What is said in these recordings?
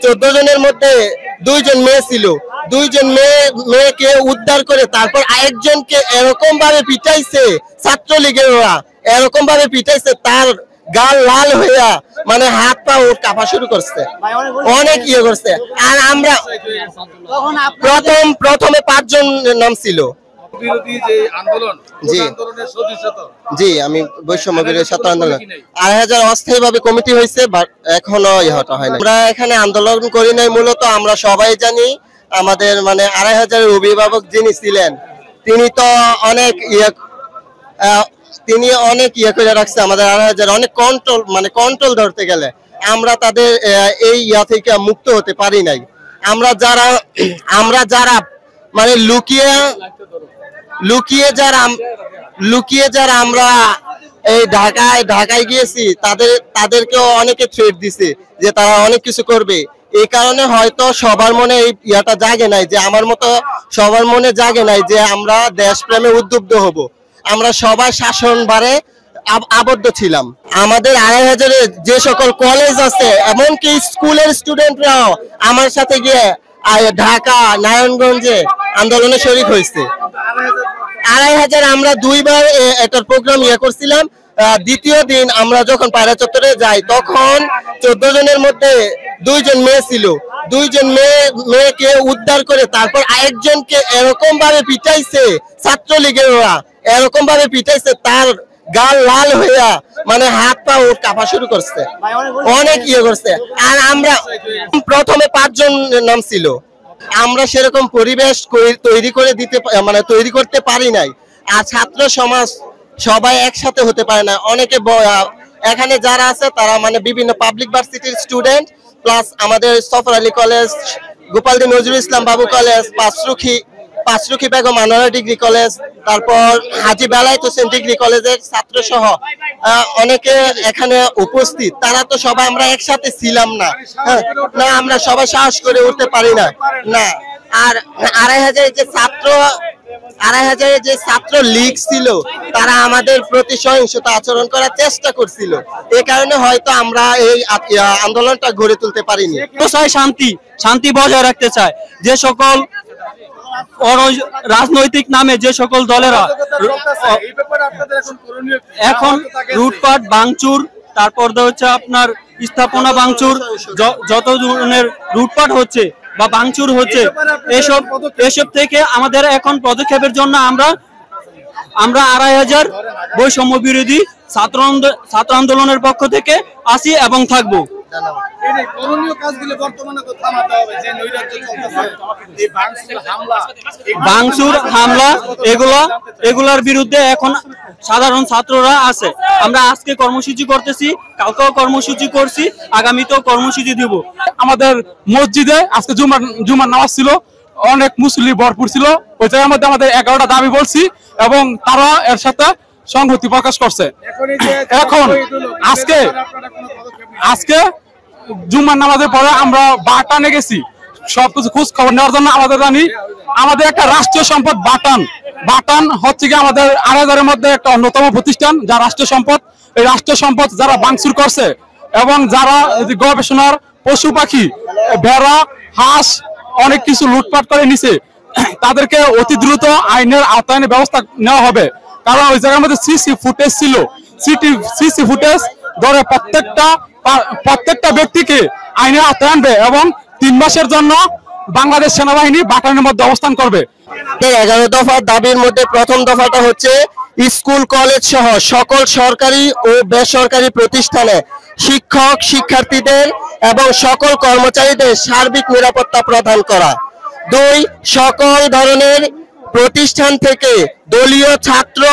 14 জনের মধ্যে 2 জন মেয়ে ছিল। 2 জন মেয়েকে উদ্ধার করে তারপর আরেকজনকে এরকম ভাবে পিটাইছে, ছাত্রলীগের ওরা এরকম ভাবে পিটাইছে, তার গাল লাল হইয়া মানে হাত পা ওর কাঁপা শুরু করছে, অনেক ইয়ে করছে। আর আমরা প্রথমে 5 জন নাম ছিল। জি, আমি বৈষম্য বিরোধী ছাত্র আন্দোলন 2000 অস্থায়ী ভাবে কমিটি হয়েছে, এখনো ইহটা হয় না। আমরা এখানে আন্দোলন করি নাই, মূলত আমরা সবাই জানি আমাদের মানে 2500 অভিভাবক যিনি ছিলেন তিনি তো অনেক ইয়ে করে রাখছে আমাদের 2500, অনেক কন্ট্রোল ধরতে গেলে আমরা তাদের এই ইয়া থেকে মুক্ত হতে পারি নাই। আমরা যারা মানে লুকিয়ে যারা আমরা এই ঢাকায় গিয়েছি তাদেরকেও অনেকে থ্রেট দিছে যে তারা অনেক কিছু করবে। এই কারণে হয়তো সবার মনে এই ইয়াটা জাগে নাই, যে আমার মতো সবার মনে জাগে নাই যে আমরা দেশপ্রেমে উদ্বুদ্ধ হব। আমরা সবাই শাসনভারে আবদ্ধ ছিলাম। আমাদের 2500 যে সকল কলেজ আছে, এমনকি স্কুলের স্টুডেন্টরাও আমার সাথে গিয়ে ঢাকা নারায়ণগঞ্জে আন্দোলনে শরীক হয়েছে। 2500 আমরা 2 বার একটা প্রোগ্রাম করছিলাম। দ্বিতীয় দিন আমরা যখন পায়রা চত্বরে যাই তখন 14 জনের মধ্যে 2 জন মেয়ে ছিল। 2 জন মেয়েকে উদ্ধার করে তারপর আরেকজনকে এরকম ভাবে পিটাইছে, ছাত্রলীগের ওরা এরকম ভাবে পিটাইছে, তার গাল লাল হইয়া মানে হাত পা ওর কাঁপা শুরু করছে, অনেক ইয়ে করছে। আর আমরা প্রথমে 5 জন নাম ছিল। আমরা সেরকম পরিবেশ তৈরি করতে পারি নাই। আর ছাত্র সমাজ সবাই একসাথে হতে পারে না। অনেকে এখানে যারা আছে তারা মানে বিভিন্ন পাবলিক ভার্সিটির স্টুডেন্ট, প্লাস আমাদের Safar Ali college, Gopaldi Nazrul Islam Babu college, Panchrukhi Begum Anowara degree college, তারপর হাজী বেলায়েত হোসেন ডিগ্রি কলেজের ছাত্র সহ অনেকে এখানে উপস্থিত। তারা তো সবাই আমরা একসাথে ছিলাম না, না আমরা সবাই সাহস করে উঠতে পারি না। আর 2500 যে ছাত্র লীগ ছিল তারা আমাদের প্রতি সহিংসতা আচরণ করার চেষ্টা করছিল। এই কারণে হয়তো আমরা এই আন্দোলনটা গড়ে তুলতে পারিনি। শান্তি বজায় রাখতে চায় যে সকল রাজনৈতিক নামে যে সকল দলেরা এখন লুটপাট ভাঙচুর, তারপর হচ্ছে আপনার স্থাপনা ভাঙচুর, যত ধরনের লুটপাট হচ্ছে বা ভাঙচুর হচ্ছে, এসব থেকে আমাদের এখন পদক্ষেপের জন্য আমরা 2500 বৈষম্য বিরোধী ছাত্র আন্দোলনের পক্ষ থেকে আসি এবং থাকবো। ভাঙচুর হামলা এগুলার বিরুদ্ধে এখন সাধারণ ছাত্ররা আছে। আমরা আজকে কর্মসূচি করতেছি, কালকেও কর্মসূচি করছি, আগামীতেও কর্মসূচি দিব। আমাদের মসজিদে আজকে জুমার নামাজ ছিল, অনেক মুসল্লি ভরপুর ছিল। ওই জায়গার মধ্যে আমাদের 11টা দাবি বলছি এবং তারা এর সাথে সংহতি প্রকাশ করছে। এখন আজকে জুমার নামাজের পরে আমরা বাটানে গেছি সবকিছু খোঁজ খবর নেওয়ার জন্য। আমাদের একটা রাষ্ট্রীয় সম্পদ বাটান হচ্ছে কি আমাদের 2500 মধ্যে একটা অন্যতম প্রতিষ্ঠান যা রাষ্ট্রীয় সম্পদ। এই রাষ্ট্রীয় সম্পদ যারা ভাঙচুর করছে এবং যারা গবেষণার পশু পাখি, ভেড়া, হাঁস অনেক কিছু লুটপাট করে নিছে, তাদেরকে অতি দ্রুত আইনের আওতায় ব্যবস্থা নেওয়া হবে। কারণ ওই জায়গার মধ্যে সিসি ফুটেজ ছিল, সিসি ফুটেজ ধরে প্রত্যেকটা ব্যক্তিকে আইনের আওতায় আনবে এবং 3 মাসের জন্য বাংলাদেশ সেনাবাহিনী বাটানের মধ্যে অবস্থান করবে। 11 দফার দাবির মধ্যে প্রথম দফাটা হচ্ছে স্কুল কলেজ সহ সকল সরকারি ও বেসরকারি প্রতিষ্ঠানে শিক্ষক শিক্ষার্থীদের এবং সকল কর্মচারীদের সার্বিক নিরাপত্তা প্রদান করা। 2 সকল ধরনের প্রতিষ্ঠান থেকে দলীয় ছাত্র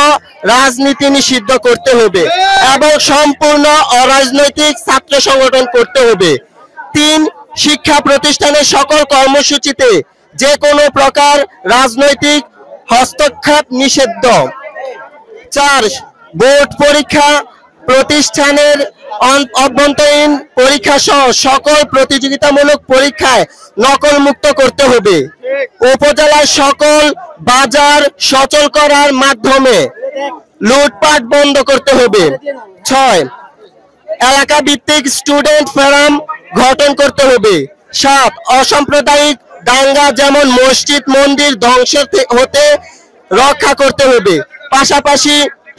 রাজনীতি নিষিদ্ধ করতে হবে এবং সম্পূর্ণ অরাজনৈতিক ছাত্র সংগঠন করতে হবে। 3 শিক্ষা প্রতিষ্ঠানের সকল কর্মসূচিতে যে কোনো প্রকার রাজনৈতিক হস্তক্ষেপ নিষিদ্ধ। 4 বোর্ড পরীক্ষা, প্রতিষ্ঠানের অভ্যন্তরীণ পরীক্ষা সহ সকল প্রতিযোগিতামূলক পরীক্ষায় নকল মুক্ত করতে হবে। উপজেলার সকল বাজার সচল করার মাধ্যমে লুটপাট বন্ধ করতে হবে। 6 এলাকা ভিত্তিক স্টুডেন্ট ফোরাম গঠন করতে হবে। 7 অসাম্প্রদায়িক দাঙ্গা যেমন মসজিদ মন্দির ধ্বংস হতে রক্ষা করতে হবে। পাশাপাশি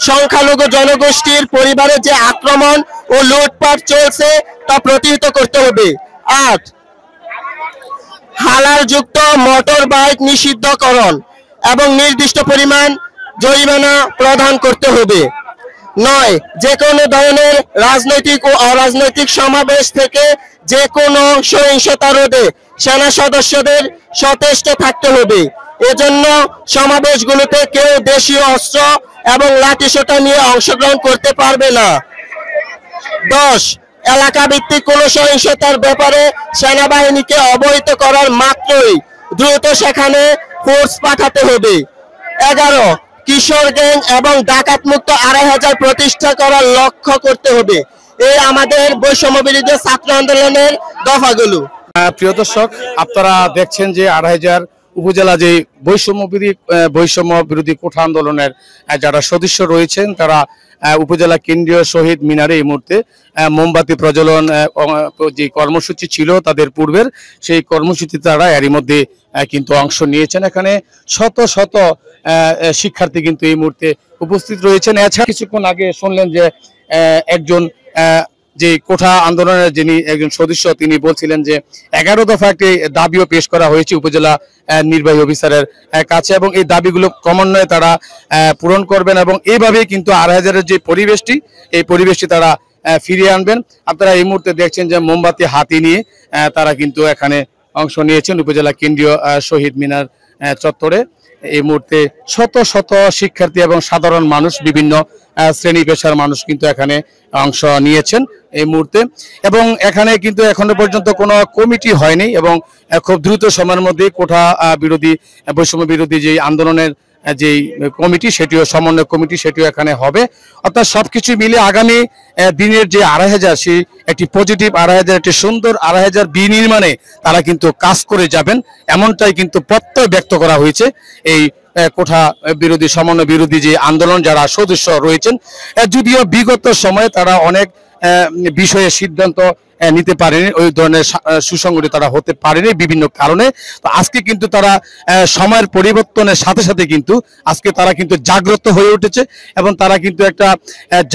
সংখ্যালঘু জনগোষ্ঠীর পরিবারে যে আক্রমণ ও লুটপাট চলছে তা প্রতিহত করতে হবে। 8 হালালযুক্ত মোটর বাইক নিষিদ্ধকরণ এবং নির্দিষ্ট পরিমাণ জরিমানা প্রদান করতে হবে। 9 যে কোনো ধরনের রাজনৈতিক ও অরাজনৈতিক সমাবেশ থেকে যে কোনো সহিংসতা রোধে সেনা সদস্যদের সচেষ্ট থাকতে হবে। এজন্য সমাবেশগুলোতে কেউ দেশীয় অস্ত্র এবং লাঠিসোঁটা নিয়ে অংশগ্রহণ করতে পারবে না। 10 এলাকা ভিত্তিক কোনো সহিংসতার ব্যাপারে সেনাবাহিনীকে অবহিত করার মাত্রই দ্রুত সেখানে ফোর্স পাঠাতে হবে। 11 কিশোর গ্যাং এবং ডাকাত মুক্ত 2500 প্রতিষ্ঠা করার লক্ষ্য করতে হবে। এই আমাদের বৈষম্য বিরোধী ছাত্র আন্দোলনের দফাগুলো। প্রিয় দর্শক, আপনারা দেখছেন যে 2500 উপজেলা যে বৈষম্য বিরোধী কোঠা আন্দোলনের যারা সদস্য রয়েছেন তারা উপজেলা কেন্দ্রীয় শহীদ মিনারে এই মুহূর্তে মোমবাতি প্রজ্বলন যে কর্মসূচি ছিল তাদের পূর্বের সেই কর্মসূচিতে তারা এরই মধ্যে কিন্তু অংশ নিয়েছেন। এখানে শত শত শিক্ষার্থী কিন্তু এই মুহূর্তে উপস্থিত রয়েছেন। এছাড়া কিছুক্ষণ আগে শুনলেন যে একজন যে কোঠা আন্দোলনের যিনি একজন সদস্য তিনি বলছিলেন যে 11 দফা একটি দাবিও পেশ করা হয়েছে উপজেলা নির্বাহী অফিসারের কাছে এবং এই দাবিগুলো ক্রমান্বয়ে তারা পূরণ করবেন এবং এইভাবেই কিন্তু 2500-এর যে পরিবেশটি এই পরিবেশটি তারা ফিরিয়ে আনবেন। আপনারা এই মুহূর্তে দেখছেন যে মোমবাতি হাতি নিয়ে তারা কিন্তু এখানে অংশ নিয়েছেন উপজেলা কেন্দ্রীয় শহীদ মিনার চত্বরে। এই মুহূর্তে শত শত শিক্ষার্থী এবং সাধারণ মানুষ বিভিন্ন শ্রেণী পেশার মানুষ কিন্তু এখানে অংশ নিয়েছেন এই মুহূর্তে এবং এখানে কিন্তু এখনো পর্যন্ত কোনো কমিটি হয়নি এবং খুব দ্রুত সময়ের মধ্যে কোঠা বিরোধী বৈষম্য বিরোধী যে আন্দোলনের যে কমিটি সেটিও সমন্বয় কমিটি সেটিও এখানে হবে। অর্থাৎ সবকিছু মিলে আগামী দিনের যে 2500 সেই একটি পজিটিভ 2500 একটি সুন্দর 2500 বিনির্মাণে তারা কিন্তু কাজ করে যাবেন এমনটাই কিন্তু প্রত্যয় ব্যক্ত করা হয়েছে এই কোঠা বিরোধী সমন্বয় বিরোধী যে আন্দোলন যারা সদস্য রয়েছেন। যদিও বিগত সময়ে তারা অনেক বিষয়ে সিদ্ধান্ত নিতে পারেনি, ওই ধরনের সুসংগঠিত তারা হতে পারেনি বিভিন্ন কারণে। তো আজকে কিন্তু তারা সময়ের পরিবর্তনের সাথে সাথে কিন্তু আজকে তারা কিন্তু জাগ্রত হয়ে উঠেছে এবং তারা কিন্তু একটা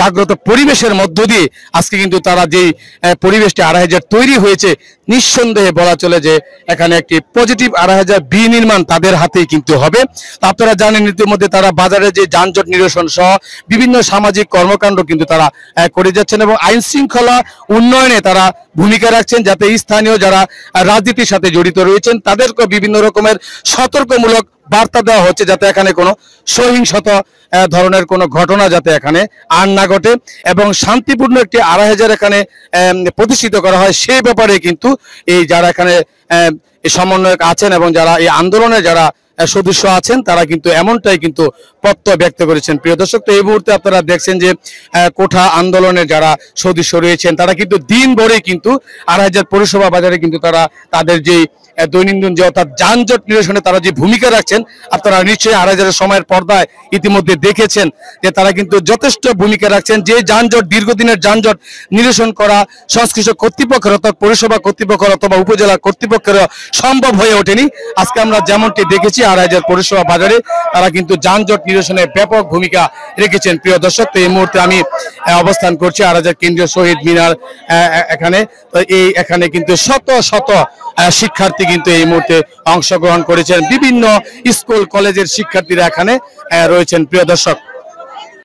জাগ্রত পরিবেশের মধ্য দিয়ে আজকে কিন্তু তারা যেই পরিবেশটি 2500 তৈরি হয়েছে নিঃসন্দেহে বলা চলে যে এখানে একটি পজিটিভ 2500 বিনির্মাণ তাদের হাতেই কিন্তু হবে। আপনারা জানেন ইতিমধ্যে তারা বাজারে যে যানজট নিরসন সহ বিভিন্ন সামাজিক কর্মকাণ্ড কিন্তু তারা করে যাচ্ছেন এবং আইন শৃঙ্খলা উন্নয়নে তারা ভূমিকা রাখছেন যাতে স্থানীয় যারা রাজনীতির সাথে জড়িত রয়েছেন তাদেরকে বিভিন্ন রকমের সতর্কমূলক বার্তা দেওয়া হচ্ছে যাতে এখানে কোনো সহিংসত ধরনের কোনো ঘটনা যাতে এখানে আর না ঘটে এবং শান্তিপূর্ণ একটি 2500 এখানে প্রতিষ্ঠিত করা হয় সেই ব্যাপারে কিন্তু এই যারা এখানে সমন্বয়ক আছেন এবং যারা এই আন্দোলনে যারা সদস্য আছেন তারা কিন্তু এমনটাই কিন্তু প্রত্যয় ব্যক্ত করেছেন। প্রিয় দর্শক, তো এই মুহূর্তে আপনারা দেখছেন যে কোঠা আন্দোলনের যারা সদস্য রয়েছেন তারা কিন্তু দিন ভরে কিন্তু 2500 পৌরসভা বাজারে কিন্তু তারা তাদের যে দৈনন্দিন যে অর্থাৎ যানজট নিরসনে তারা যে ভূমিকা রাখছেন আপনারা নিশ্চয়ই 2500 সময়ের পর্দায় ইতিমধ্যে দেখেছেন যে তারা কিন্তু যথেষ্ট ভূমিকা রাখছেন। যে যানজট দীর্ঘদিনের যানজট নিরসন করা সংশ্লিষ্ট কর্তৃপক্ষের অর্থাৎ পৌরসভা কর্তৃপক্ষের অথবা উপজেলা কর্তৃপক্ষের সম্ভব হয়ে ওঠেনি। আজকে আমরা যেমনটি দেখেছি 2500 পৌরসভা বাজারে তারা কিন্তু যানজট নিরসনে ব্যাপক ভূমিকা রেখেছেন। প্রিয় দর্শক, তো এই মুহূর্তে আমি অবস্থান করছি 2500 কেন্দ্রীয় শহীদ মিনার এখানে। তো এখানে কিন্তু শত শত শিক্ষার্থী কিন্তু এই মুহূর্তে অংশগ্রহণ করেছেন, বিভিন্ন স্কুল কলেজের শিক্ষার্থীরা এখানে রয়েছেন। প্রিয় দর্শক।